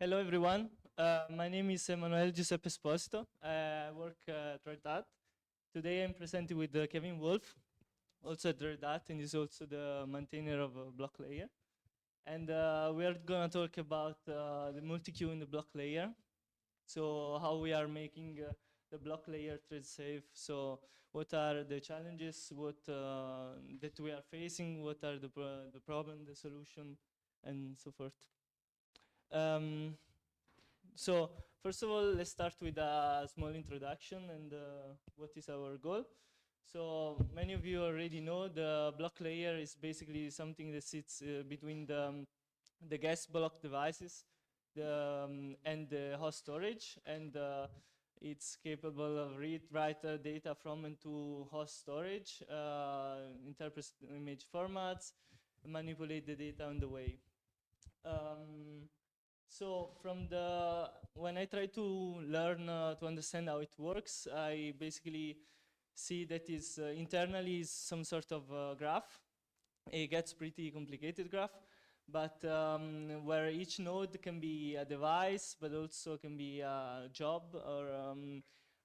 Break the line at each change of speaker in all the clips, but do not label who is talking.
Hello, everyone. My name is Emanuele Giuseppe Esposito. I work at Red Hat. Today I'm presenting with Kevin Wolf, also at Red Hat, and is also the maintainer of block layer. And we are going to talk about the multi-queue in the block layer. So how we are making the block layer thread safe. So what are the challenges that we are facing? What are the problem, the solution, and so forth. So first of all, let's start with a small introduction and what is our goal. So many of you already know the block layer is basically something that sits between the guest block devices and the host storage, and it's capable of read, write data from and to host storage, interpret image formats, manipulate the data on the way. So when I try to learn to understand how it works, I basically see that is internally is some sort of graph. It gets pretty complicated graph, but where each node can be a device, but also can be a job,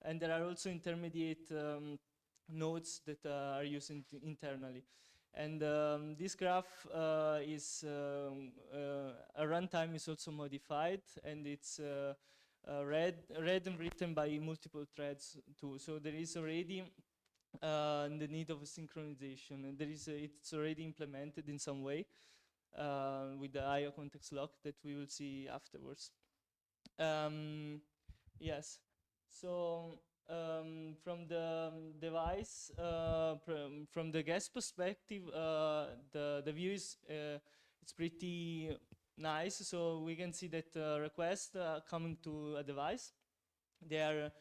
and there are also intermediate nodes that are used internally. And this graph is a runtime is also modified, and it's read and written by multiple threads too. So there is already the need of a synchronization, and it's already implemented in some way with the IO context lock that we will see afterwards. Yes. So from the device, from the guest perspective, the view is it's pretty nice. So we can see that requests coming to a device, they are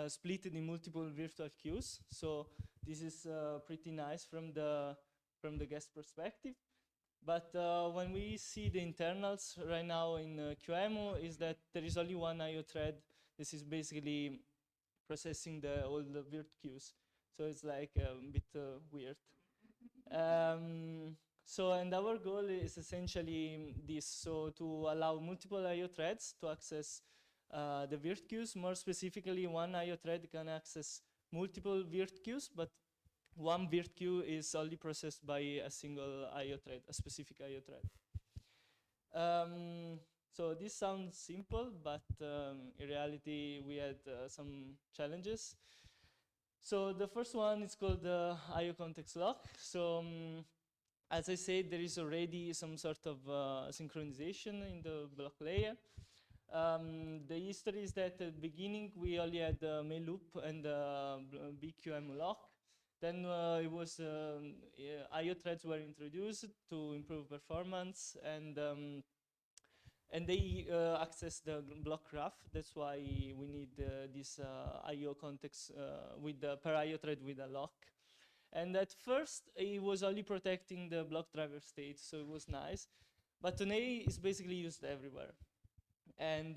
split in multiple virtual queues. So this is pretty nice from the guest perspective. But when we see the internals right now in QEMU, is that there is only one IO thread. This is basically processing all the virt queues. So it's like a bit weird. And our goal is essentially this, so to allow multiple IO threads to access the virt queues. More specifically, one IO thread can access multiple virt queues, but one virt queue is only processed by a single IO thread, a specific IO thread. So this sounds simple, but in reality, we had some challenges. So the first one is called the IO context lock. So as I said, there is already some sort of synchronization in the block layer. The history is that at the beginning, we only had the main loop and the BQEMU lock. Then it was IO threads were introduced to improve performance, and they access the block graph. That's why we need this IO context with the per IO thread with a lock. And at first, it was only protecting the block driver state, so it was nice. But today, it's basically used everywhere. And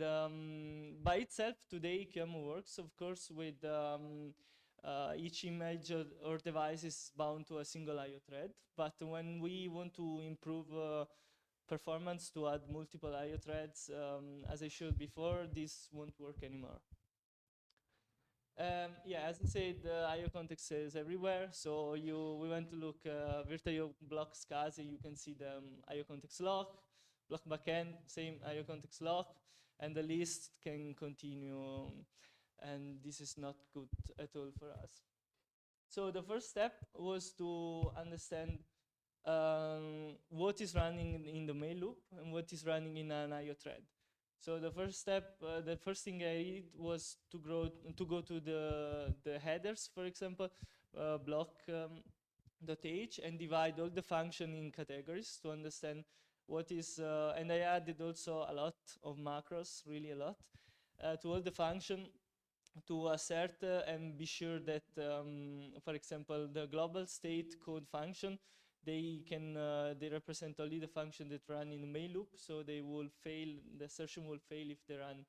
by itself, today, QEMU works, of course, with each image or device is bound to a single IO thread. But when we want to improve performance to add multiple IO threads, as I showed before, this won't work anymore. Yeah, as I said, the IO context is everywhere. So we want to look virtio-blk, you can see the IO context lock, block backend, same IO context lock, and the list can continue. And this is not good at all for us. So the first step was to understand what is running in the main loop and what is running in an IO thread. So the first step, the first thing I did was to go to the headers, for example, block.h, and divide all the function in categories to understand what is, and I added also a lot of macros, really a lot, to all the function to assert and be sure that, for example, the global state code function, they represent only the function that run in the main loop, so they will fail, the assertion will fail if they run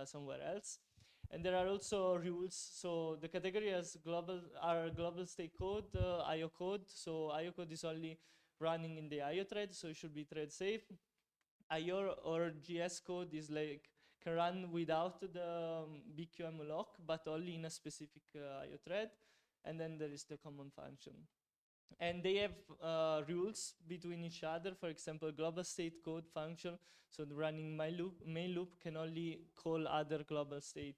somewhere else. And there are also rules. So the category has global state code, IO code. So IO code is only running in the IO thread, so it should be thread safe. IO or GS code is like can run without the big QEMU lock, but only in a specific IO thread, and then there is the common function. And they have rules between each other. For example, global state code function, so the running main loop can only call other global state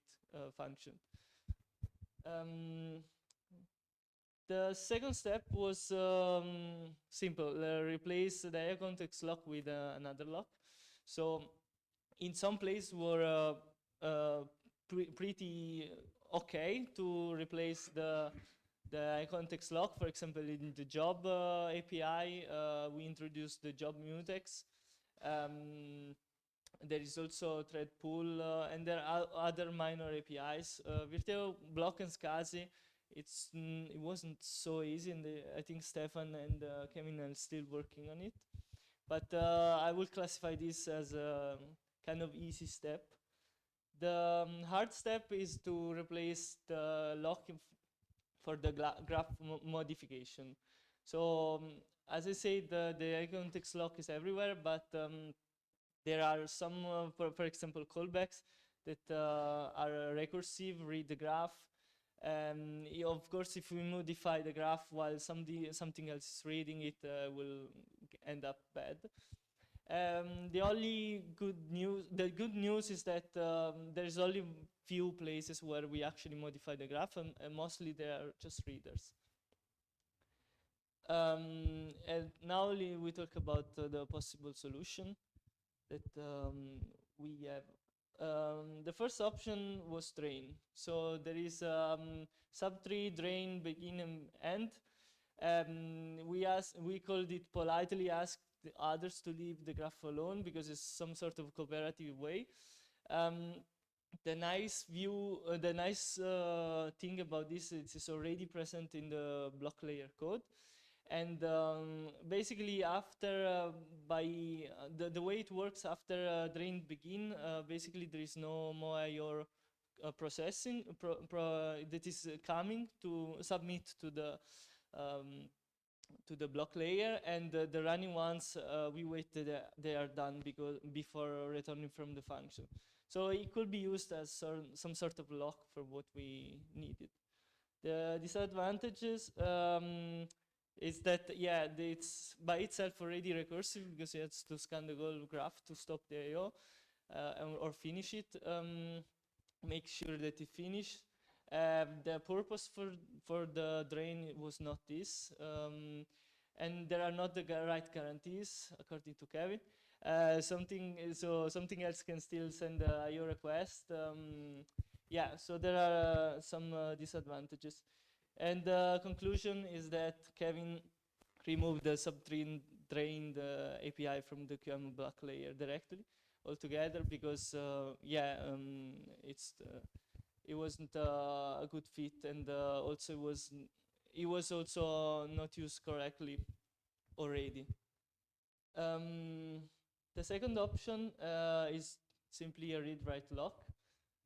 function. The second step was simple, replace the IO context lock with another lock. So in some places were pretty okay to replace the IO context lock. For example, in the job API, we introduced the job mutex. There is also thread pool, and there are other minor APIs. virtio-blk and scsi, it wasn't so easy, and I think Stefan and Kevin are still working on it. But I will classify this as a kind of easy step. The hard step is to replace the lock for the graph modification. So as I said, the IO context lock is everywhere, but there are some, for example, callbacks that are recursive, read the graph. Of course, if we modify the graph while something else is reading it, will end up bad. The good news is that there's only few places where we actually modify the graph, and mostly they are just readers. And now we talk about the possible solution that we have. The first option was drain. So there is subtree, drain, begin, and end. We called it politely ask the others to leave the graph alone because it's some sort of cooperative way. The nice thing about this is it's already present in the block layer code. And basically after the way it works after drain begin, basically there is no more IO processing that is coming to submit to the block layer, and the running ones we wait till they are done before returning from the function. So it could be used as some sort of lock for what we needed. The disadvantages is that, yeah, it's by itself already recursive because it has to scan the whole graph to stop the IO or finish it, make sure that it finished. The purpose for the drain was not this, and there are not the right guarantees according to Kevin. Something else can still send a IO request. Yeah, so there are some disadvantages. And the conclusion is that Kevin removed the subtree drained API from the QEMU block layer directly altogether because it wasn't a good fit, and also it was also not used correctly already. The second option is simply a read-write lock.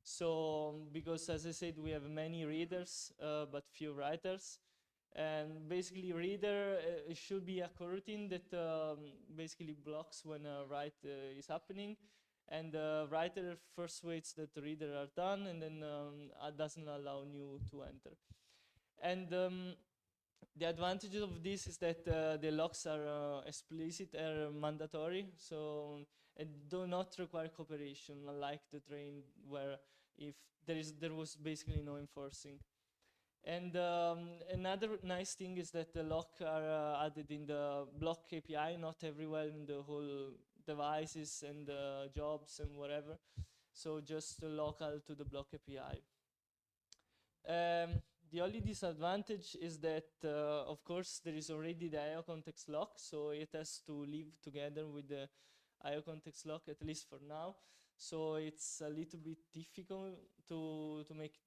So because, as I said, we have many readers but few writers, and basically reader should be a coroutine that basically blocks when a write is happening, and the writer first waits that the reader are done, and then doesn't allow new to enter. And the advantage of this is that the locks are explicit and mandatory, so and do not require cooperation, unlike the drain where if there was basically no enforcing. And another nice thing is that the lock are added in the block API, not everywhere in the whole devices and jobs and whatever. So just local to the block API. The only disadvantage is that, of course, there is already the IO context lock, so it has to live together with the IO context lock, at least for now. So it's a little bit difficult to make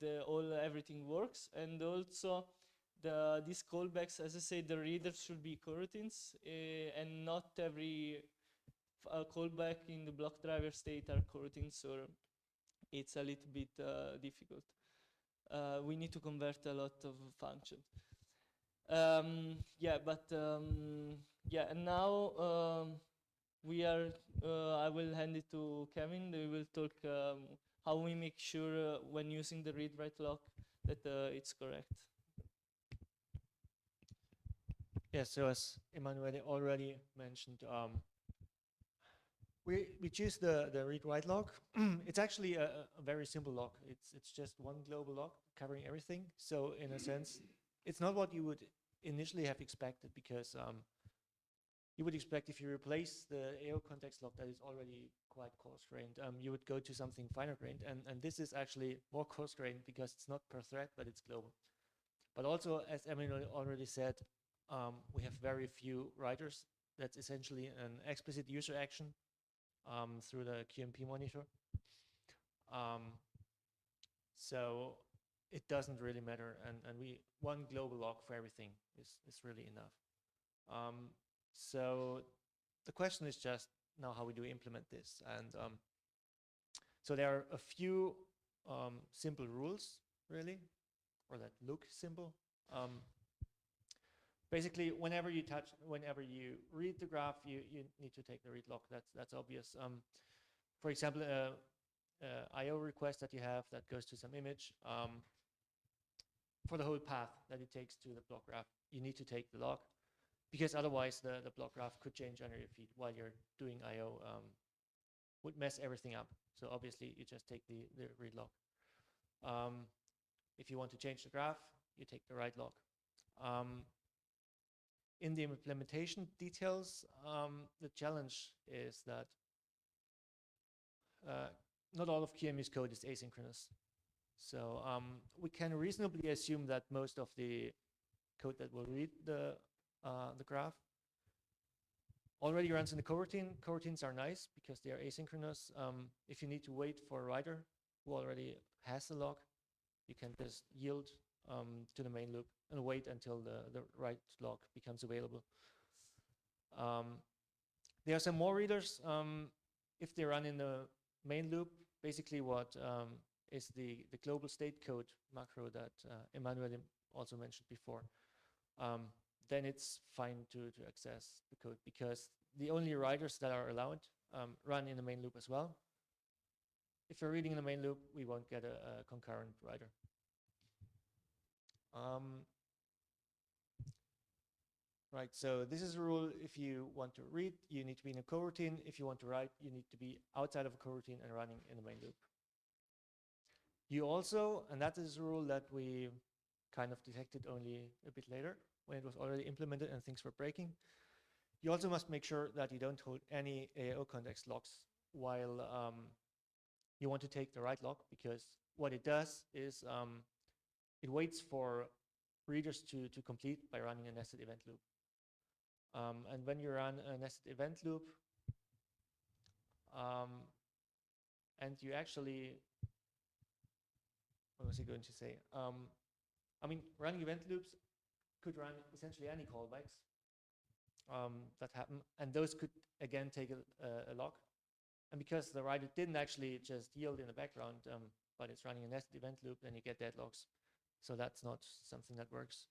everything works. And also these callbacks, as I said, the readers should be coroutines, and not every callback in the block driver state are coroutines, so it's a little bit difficult. We need to convert a lot of functions. And now we are, I will hand it to Kevin. We will talk how we make sure when using the read-write lock that it's correct.
Yeah, so as Emanuele already mentioned, we choose the read-write lock. It's actually a very simple lock. It's just one global lock covering everything. So in a sense, it's not what you would initially have expected, because you would expect if you replace the AO context lock that is already quite coarse-grained, you would go to something finer-grained, and this is actually more coarse-grained because it's not per thread, but it's global. But also, as Emily already said, we have very few writers. That's essentially an explicit user action through the QMP monitor. So it doesn't really matter, and one global lock for everything is really enough. So the question is just now, how we do implement this? And so there are a few simple rules, really, or that look simple. Basically, whenever you read the graph, you need to take the read lock. That's obvious. For example, IO request that you have that goes to some image, for the whole path that it takes to the block graph, you need to take the lock, because otherwise the block graph could change under your feet while you're doing IO, would mess everything up. So obviously you just take the read lock. If you want to change the graph, you take the write lock. In the implementation details, the challenge is that not all of QEMU's code is asynchronous. So we can reasonably assume that most of the code that will read the graph already runs in the coroutine. Coroutines are nice because they are asynchronous. If you need to wait for a writer who already has the lock, you can just yield to the main loop and wait until the write lock becomes available. There are some more readers. If they run in the main loop, basically what is the global state code macro that Emanuele also mentioned before, then it's fine to access the code, because the only writers that are allowed run in the main loop as well. If you're reading in the main loop, we won't get a concurrent writer. Right, so this is a rule. If you want to read, you need to be in a coroutine. If you want to write, you need to be outside of a coroutine and running in the main loop. You also, and that is a rule that we kind of detected only a bit later when it was already implemented and things were breaking, you also must make sure that you don't hold any AO context locks while you want to take the write lock, because what it does is it waits for readers to complete by running a nested event loop. And when you run a nested event loop, and you actually, what was he going to say? I mean, running event loops could run essentially any callbacks that happen, and those could again take a lock. And because the writer didn't actually just yield in the background, but it's running a nested event loop, then you get deadlocks. So that's not something that works.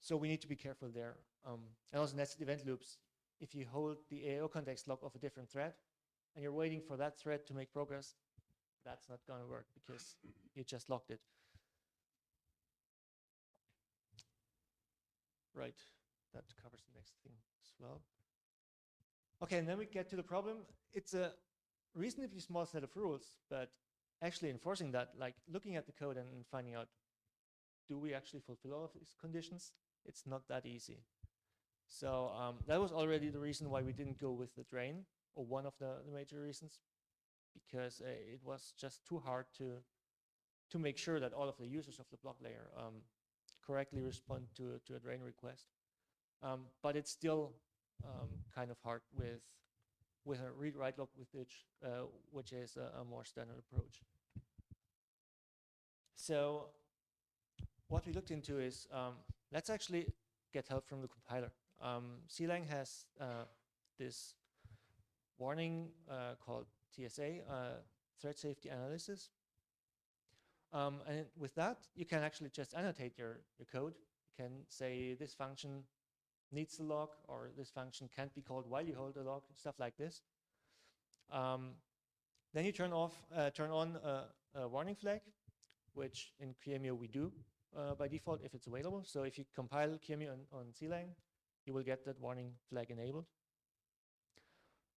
So we need to be careful there. And also nested event loops, if you hold the AO context lock of a different thread and you're waiting for that thread to make progress, that's not going to work because you just locked it. Right, that covers the next thing as well. Okay, and then we get to the problem. It's a reasonably small set of rules, but actually enforcing that, like looking at the code and finding out, do we actually fulfill all of these conditions? It's not that easy. So that was already the reason why we didn't go with the drain, or one of the major reasons, because it was just too hard to make sure that all of the users of the block layer correctly respond to a drain request. But it's still kind of hard with a read-write lock with which is a more standard approach. So what we looked into is, let's actually get help from the compiler. CLang has this warning called TSA, Thread Safety Analysis. And with that, you can actually just annotate your code. You can say this function needs the lock, or this function can't be called while you hold the lock, stuff like this. Then you turn on a warning flag, which in QEMU we do by default if it's available. So if you compile QEMU on CLang, you will get that warning flag enabled.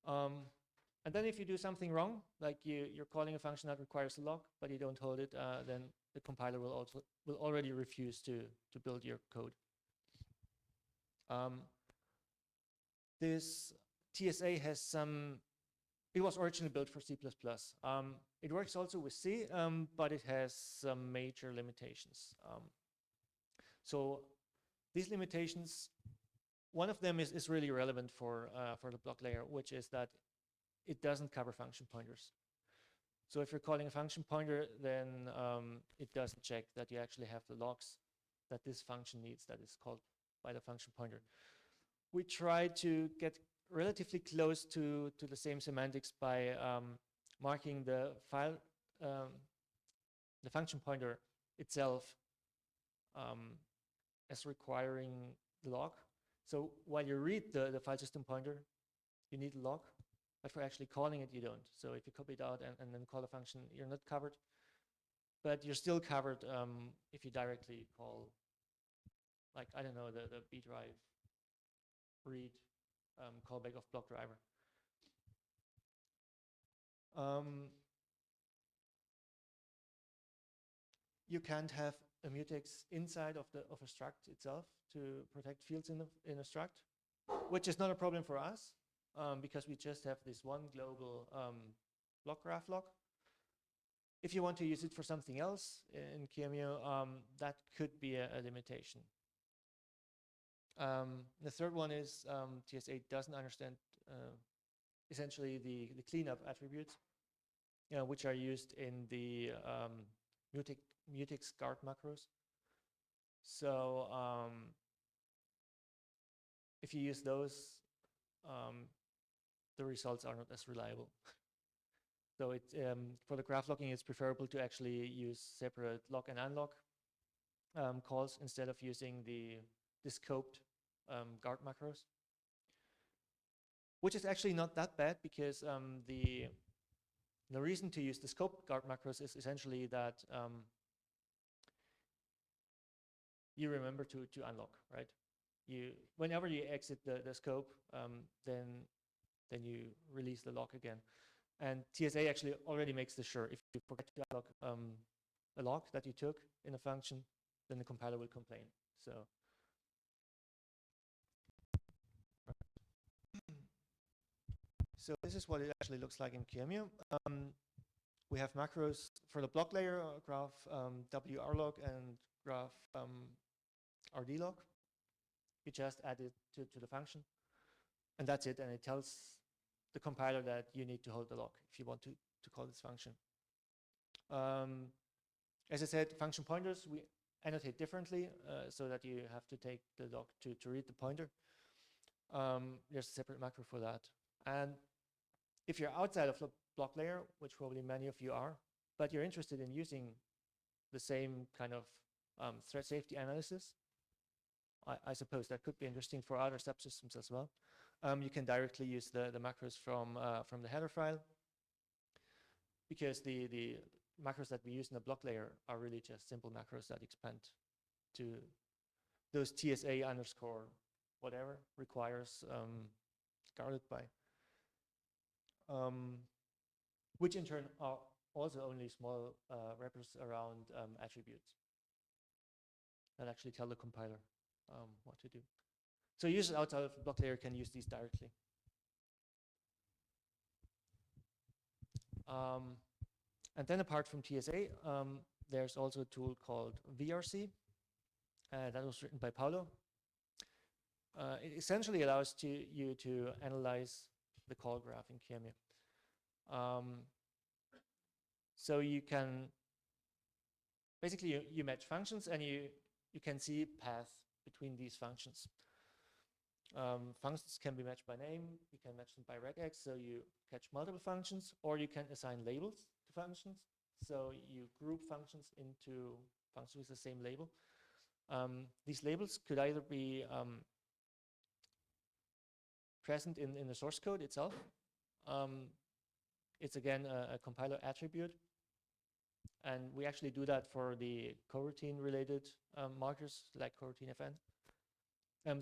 And then if you do something wrong, like you're calling a function that requires a lock, but you don't hold it, then the compiler will already refuse to build your code. This TSA has some. It was originally built for C++. It works also with C, but it has some major limitations. So these limitations, one of them is really relevant for the block layer, which is that it doesn't cover function pointers. So if you're calling a function pointer, then it doesn't check that you actually have the locks that this function needs that is called by the function pointer. We try to get relatively close to the same semantics by marking the file, the function pointer itself as requiring the lock. So while you read the file system pointer, you need a lock, but for actually calling it, you don't. So if you copy it out and then call a function, you're not covered, but you're still covered if you directly call, like, I don't know, the B drive read callback of block driver. You can't have a mutex inside of a struct itself to protect fields in a struct, which is not a problem for us because we just have this one global block graph lock. If you want to use it for something else in QEMU, that could be a limitation. The third one is TSA doesn't understand essentially the cleanup attributes, which are used in the mutex guard macros. So if you use those, the results are not as reliable. So it, for the graph locking, it's preferable to actually use separate lock and unlock calls instead of using the scoped guard macros, which is actually not that bad because the reason to use the scope guard macros is essentially that you remember to unlock, right? Whenever you exit the scope, then you release the lock again. And TSA actually already makes this sure. If you forget to unlock a lock that you took in a function, then the compiler will complain. So this is what it actually looks like in QEMU. We have macros for the block layer, graph wrlog and graph rdlog. You just add it to the function, and that's it. And it tells the compiler that you need to hold the lock if you want to call this function. As I said, function pointers we annotate differently so that you have to take the lock to read the pointer. There's a separate macro for that. And if you're outside of the block layer, which probably many of you are, but you're interested in using the same kind of threat safety analysis, I suppose that could be interesting for other subsystems as well. You can directly use the macros from the header file, because the macros that we use in the block layer are really just simple macros that expand to those TSA underscore whatever requires guarded by, which in turn are also only small wrappers around attributes that actually tell the compiler what to do. So users outside of the block layer can use these directly. And then apart from TSA, there's also a tool called VRC that was written by Paulo. It essentially allows you to analyze the call graph in QEMU. So you can basically you match functions, and you can see paths between these functions. Functions can be matched by name. You can match them by regex, so you catch multiple functions, or you can assign labels to functions. So you group functions into functions with the same label. These labels could either be present in the source code itself. It's again a compiler attribute. And we actually do that for the coroutine related markers like coroutine fn.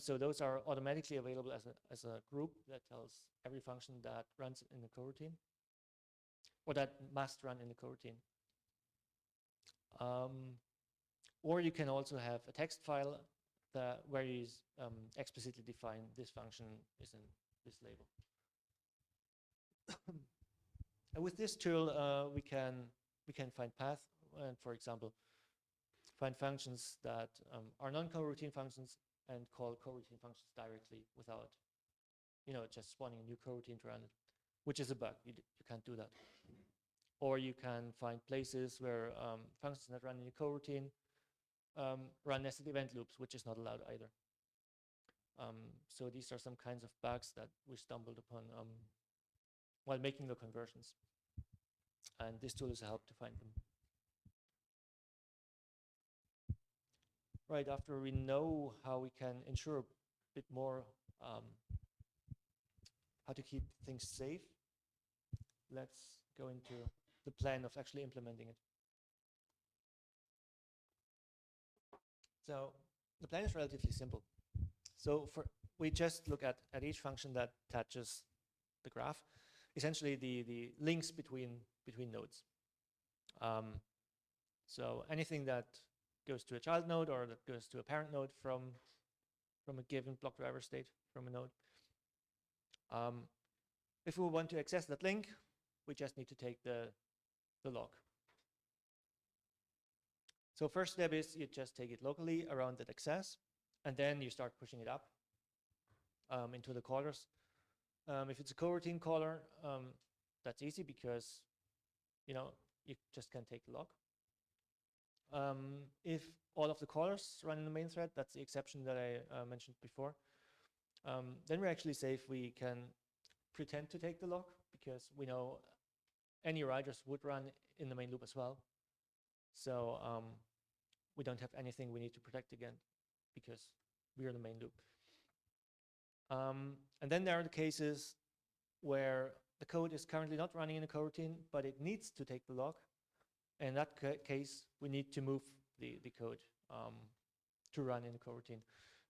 So those are automatically available as a group that tells every function that runs in the coroutine, or that must run in the coroutine. Or you can also have a text file where you explicitly define this function is in this label. And with this tool, we can find paths and, for example, find functions that are non-coroutine functions and call coroutine functions directly without, just spawning a new coroutine to run it, which is a bug. You can't do that. Or you can find places where functions that run in a coroutine run nested event loops, which is not allowed either. So these are some kinds of bugs that we stumbled upon while making the conversions. And this tool is a help to find them. Right, after we know how we can ensure a bit more how to keep things safe, let's go into the plan of actually implementing it. So the plan is relatively simple. So we just look at each function that touches the graph, essentially the links between nodes. So anything that goes to a child node or that goes to a parent node from a given block driver state from a node. If we want to access that link, we just need to take the log. So first step is you just take it locally around that access, and then you start pushing it up into the callers. If it's a coroutine caller, that's easy because you just can take the log. If all of the callers run in the main thread, that's the exception that I mentioned before, then we're actually safe. We can pretend to take the log because we know any writers would run in the main loop as well. So we don't have anything we need to protect again because we are the main loop. And then there are the cases where the code is currently not running in a coroutine, but it needs to take the log. In that case, we need to move the code to run in a coroutine.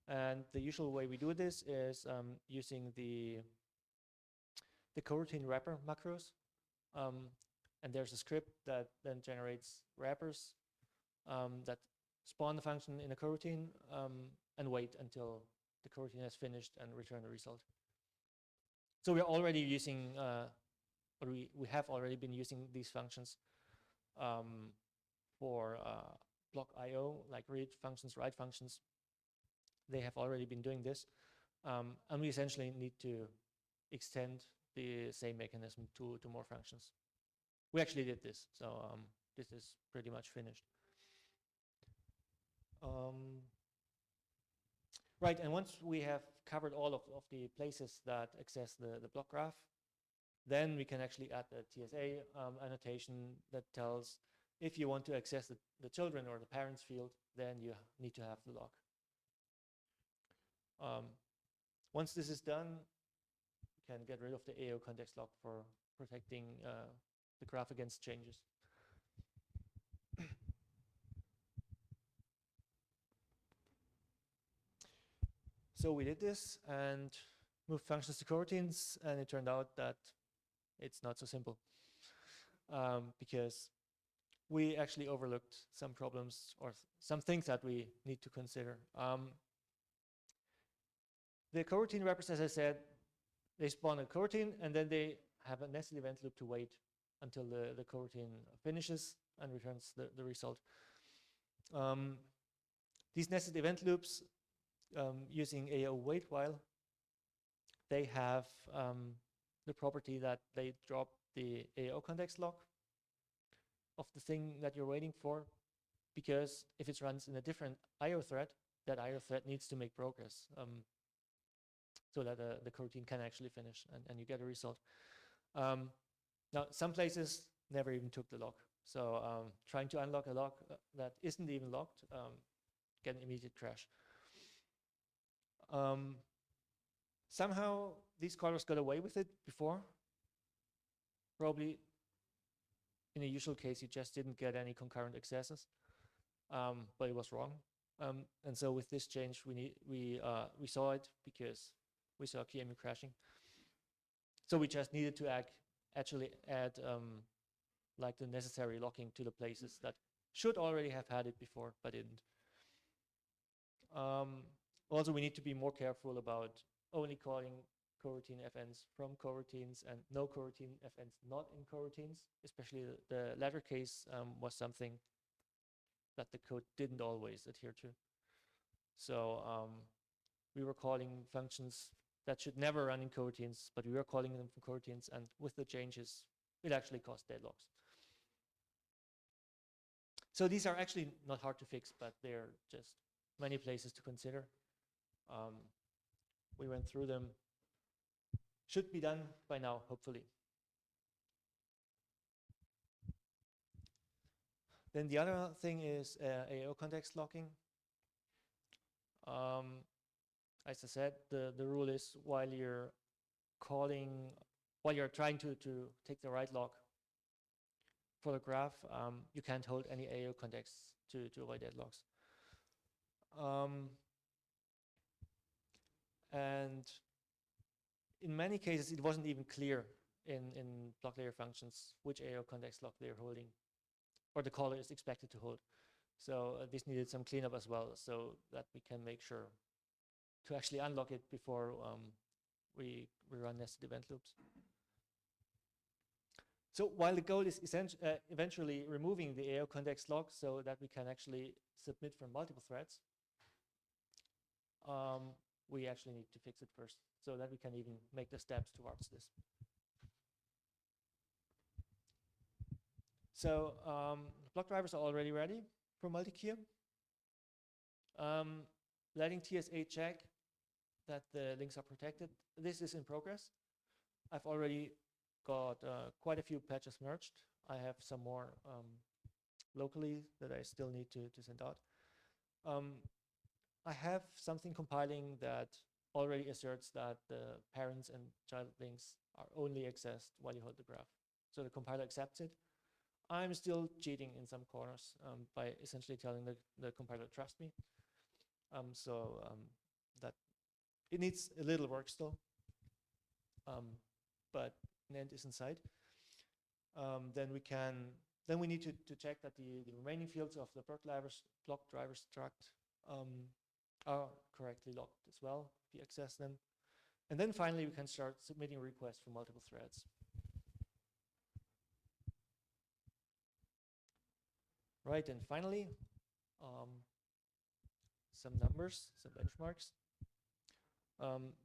And the usual way we do this is using the coroutine wrapper macros. And there's a script that then generates wrappers that spawn the function in a coroutine and wait until the coroutine has finished and return the result. So we're already using, or we have already been using these functions for block I/O, like read functions, write functions. They have already been doing this. And we essentially need to extend the same mechanism to more functions. We actually did this, so this is pretty much finished. Right, and once we have covered all of the places that access the block graph, then we can actually add a TSA annotation that tells if you want to access the children or the parents field, then you need to have the log. Once this is done, you can get rid of the AO context log for protecting the graph against changes. So we did this and moved functions to coroutines, and it turned out that it's not so simple because we actually overlooked some problems or some things that we need to consider. The coroutine wrappers, as I said, they spawn a coroutine and then they have a nested event loop to wait until the coroutine finishes and returns the result. These nested event loops using AO wait while, they have the property that they drop the AO context log of the thing that you're waiting for, because if it runs in a different IO thread, that IO thread needs to make progress so that the coroutine can actually finish and you get a result. Now, some places never even took the log. So trying to unlock a log that isn't even locked, get an immediate crash. Somehow these callers got away with it before. Probably in a usual case, you just didn't get any concurrent accesses, but it was wrong. And so with this change, we saw it because we saw QEMU crashing. So we just needed to actually add like the necessary locking to the places that should already have had it before, but didn't. Also, we need to be more careful about only calling coroutine FNs from coroutines and no coroutine FNs not in coroutines. Especially the latter case was something that the code didn't always adhere to. So we were calling functions that should never run in coroutines, but we were calling them from coroutines, and with the changes, it actually caused deadlocks. So these are actually not hard to fix, but they're just many places to consider. We went through them. Should be done by now, hopefully. Then the other thing is AO context locking. As I said, the rule is while you're trying to take the right lock for the graph, you can't hold any AO contexts to avoid deadlocks. And in many cases, it wasn't even clear in block layer functions which AO context lock they're holding, or the caller is expected to hold. So this needed some cleanup as well, so that we can make sure to actually unlock it before we run nested event loops. So while the goal is eventually removing the AO context lock so that we can actually submit from multiple threads, we actually need to fix it first so that we can even make the steps towards this. So block drivers are already ready for Multiqueue. Letting TSA check that the links are protected. This is in progress. I've already got quite a few patches merged. I have some more locally that I still need to send out. I have something compiling that already asserts that the parents and child links are only accessed while you hold the graph. So the compiler accepts it. I'm still cheating in some corners by essentially telling the compiler trust me. That it needs a little work still, but an end is in sight. Then we need to check that the remaining fields of the block driver struct are correctly locked as well if you access them. And then finally we can start submitting requests for multiple threads. Right, and finally, some numbers, some benchmarks.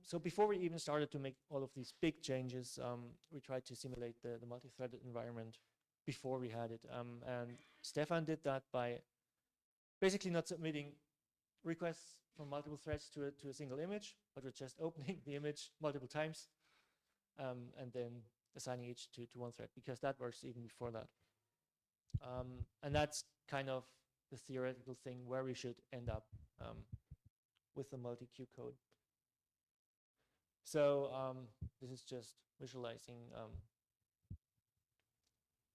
So before we even started to make all of these big changes, we tried to simulate the multi-threaded environment before we had it. And Stefan did that by basically not submitting requests from multiple threads to a single image, but we're just opening the image multiple times and then assigning each to one thread, because that works even before that. And that's kind of the theoretical thing where we should end up with the Multiqueue code. So this is just visualizing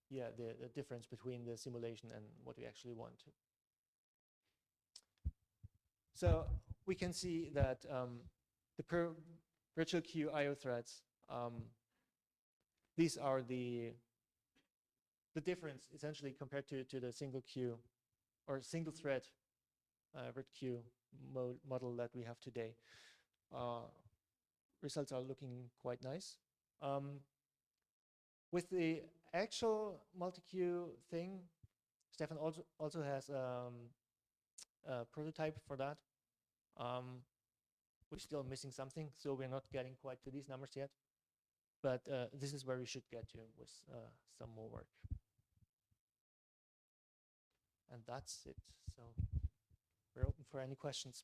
the difference between the simulation and what we actually want. So we can see that the virtual queue IO threads, these are the difference essentially compared to the single queue or single thread virtqueue model that we have today. Results are looking quite nice. With the actual Multiqueue thing, Stefan also has a prototype for that. We're still missing something, so we're not getting quite to these numbers yet. But this is where we should get to with some more work. And that's it. So we're open for any questions.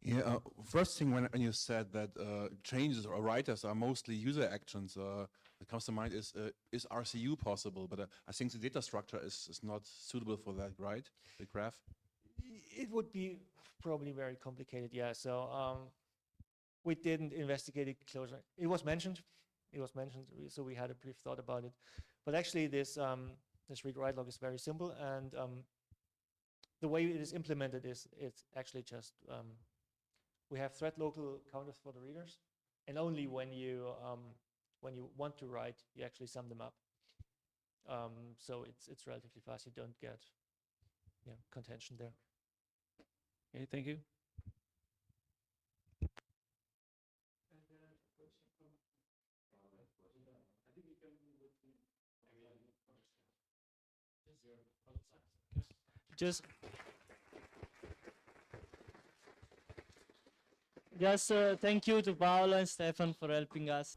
Yeah, first thing when you said that changes or writers are mostly user actions, that comes to mind is RCU possible? But I think the data structure is not suitable for that, right? The graph?
it would be probably very complicated. Yeah. So we didn't investigate it closer. It was mentioned. So we had a brief thought about it. But actually, this read-write log is very simple, and the way it is implemented is it's actually just we have thread local counters for the readers, and only when you want to write, you actually sum them up. So it's relatively fast. You don't get contention there.
Okay, thank you.
Just thank you to Paolo and Stefan for helping us.